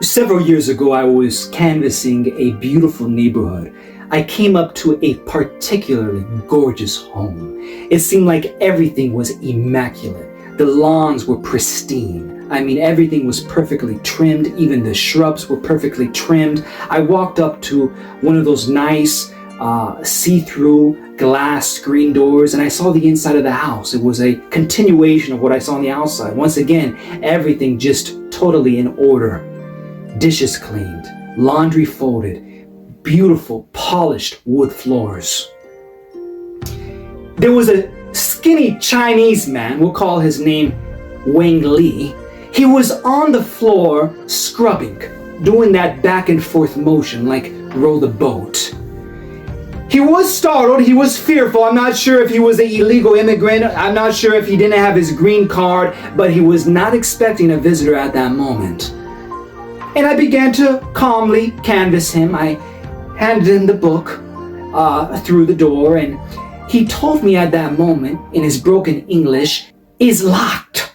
Several years ago, I was canvassing a beautiful neighborhood. I came up to a particularly gorgeous home. It seemed like everything was immaculate. The lawns were pristine. I mean, everything was perfectly trimmed. Even the shrubs were perfectly trimmed. I walked up to one of those nice see-through glass screen doors, and I saw the inside of the house. It was a continuation of what I saw on the outside. Once again, everything just totally in order. Dishes cleaned, laundry folded, beautiful polished wood floors. There was a skinny Chinese man, we'll call his name Wang Li. He was on the floor scrubbing, doing that back and forth motion like row the boat. He was startled, he was fearful. I'm not sure if he was an illegal immigrant, I'm not sure if he didn't have his green card, but he was not expecting a visitor at that moment. And I began to calmly canvass him. I handed him the book through the door, and he told me at that moment, in his broken English, "Is locked."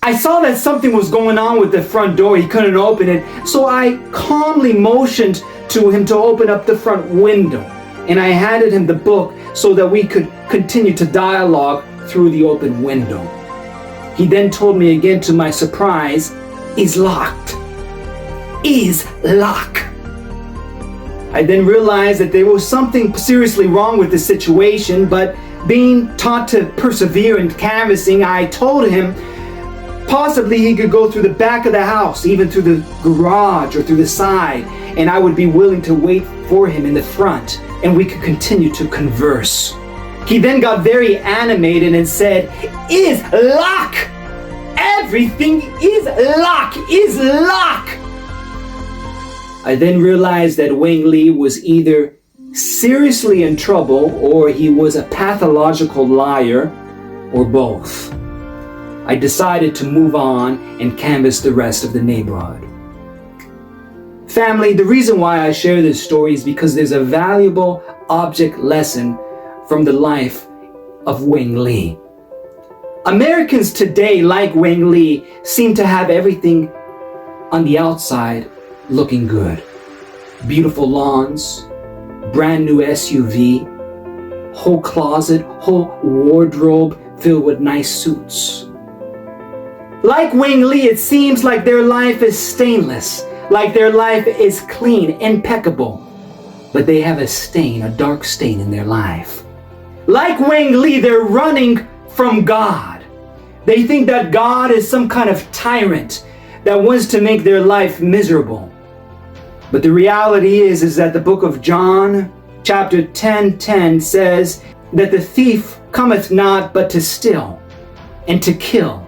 I saw that something was going on with the front door. He couldn't open it, so I calmly motioned to him to open up the front window, and I handed him the book so that we could continue to dialogue through the open window. He then told me again, to my surprise, "Is locked. Is locked." I then realized that there was something seriously wrong with the situation, but being taught to persevere in canvassing, I told him possibly he could go through the back of the house, even through the garage or through the side, and I would be willing to wait for him in the front, and we could continue to converse. He then got very animated and said, "Is lock! Everything is lock! Is lock!" I then realized that Wang Li was either seriously in trouble or he was a pathological liar, or both. I decided to move on and canvass the rest of the neighborhood. Family, the reason why I share this story is because there's a valuable object lesson from the life of Wang Li. Americans today, like Wang Li, seem to have everything on the outside looking good. Beautiful lawns, brand new SUV, whole closet, whole wardrobe filled with nice suits. Like Wang Li, it seems like their life is stainless, like their life is clean, impeccable, but they have a stain, a dark stain in their life. Like Wang Li, they're running from God. They think that God is some kind of tyrant that wants to make their life miserable. But the reality is that the book of John, chapter 10:10 says that the thief cometh not but to steal and to kill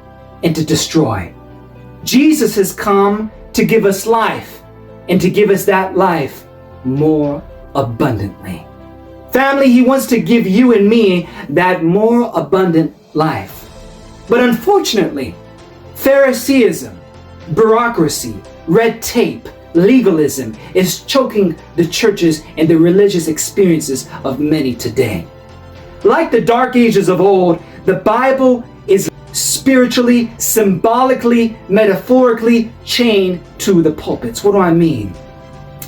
and to destroy. Jesus has come to give us life and to give us that life more abundantly. Family, he wants to give you and me that more abundant life. But unfortunately, Phariseeism, bureaucracy, red tape, legalism is choking the churches and the religious experiences of many today. Like the dark ages of old, the Bible is spiritually, symbolically, metaphorically chained to the pulpits. What do I mean?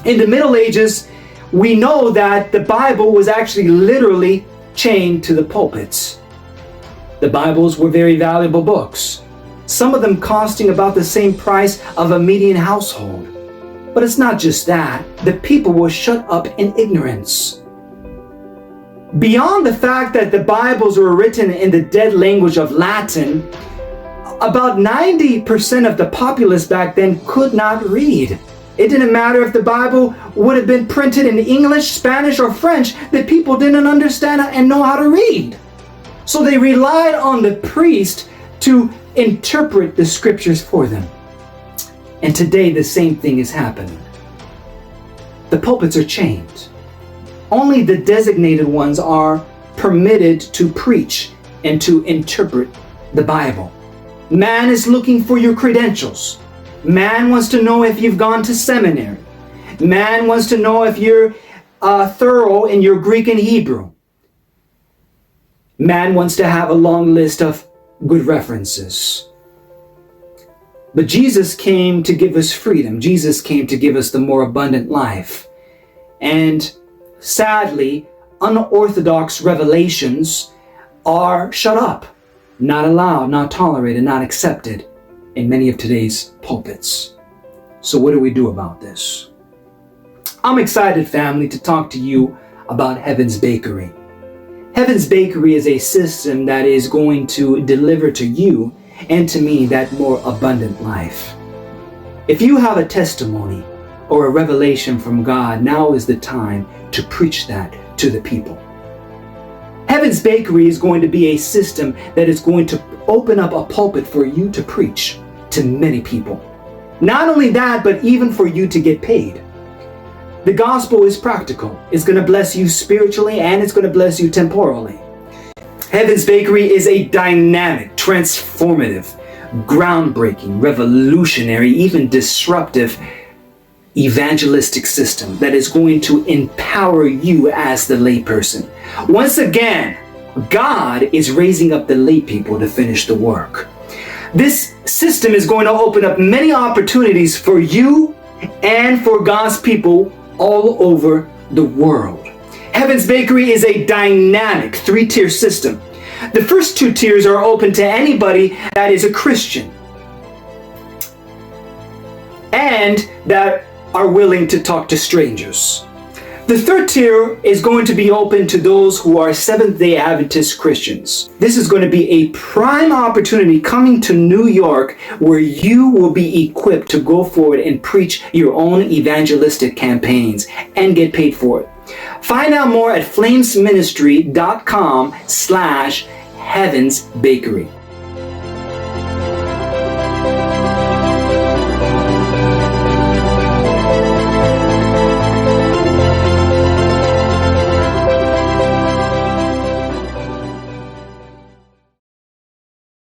In the Middle Ages, we know that the Bible was actually literally chained to the pulpits. The Bibles were very valuable books, some of them costing about the same price of a median household. But it's not just that. The people were shut up in ignorance. Beyond the fact that the Bibles were written in the dead language of Latin, about 90% of the populace back then could not read. It didn't matter if the Bible would have been printed in English, Spanish, or French, the people didn't understand and know how to read. So they relied on the priest to interpret the scriptures for them. And today the same thing is happening. The pulpits are chained. Only the designated ones are permitted to preach and to interpret the Bible. Man is looking for your credentials. Man wants to know if you've gone to seminary. Man wants to know if you're thorough in your Greek and Hebrew. Man wants to have a long list of good references. But Jesus came to give us freedom. Jesus came to give us the more abundant life. And sadly, unorthodox revelations are shut up, not allowed, not tolerated, not accepted in many of today's pulpits. So what do we do about this? I'm excited, family, to talk to you about Heaven's Bakery. Heaven's Bakery is a system that is going to deliver to you and to me that more abundant life. If you have a testimony or a revelation from God, now is the time to preach that to the people. Heaven's Bakery is going to be a system that is going to open up a pulpit for you to preach to many people. Not only that, but even for you to get paid. The gospel is practical. It's going to bless you spiritually and it's going to bless you temporally. Heaven's Bakery is a dynamic, transformative, groundbreaking, revolutionary, even disruptive evangelistic system that is going to empower you as the layperson. Once again, God is raising up the lay people to finish the work. This system is going to open up many opportunities for you and for God's people all over the world. Heaven's Bakery is a dynamic 3-tier system. The first 2 tiers are open to anybody that is a Christian and that are willing to talk to strangers. The 3rd tier is going to be open to those who are Seventh-day Adventist Christians. This is going to be a prime opportunity coming to New York where you will be equipped to go forward and preach your own evangelistic campaigns and get paid for it. Find out more at flamesministry.com/Heaven's Bakery.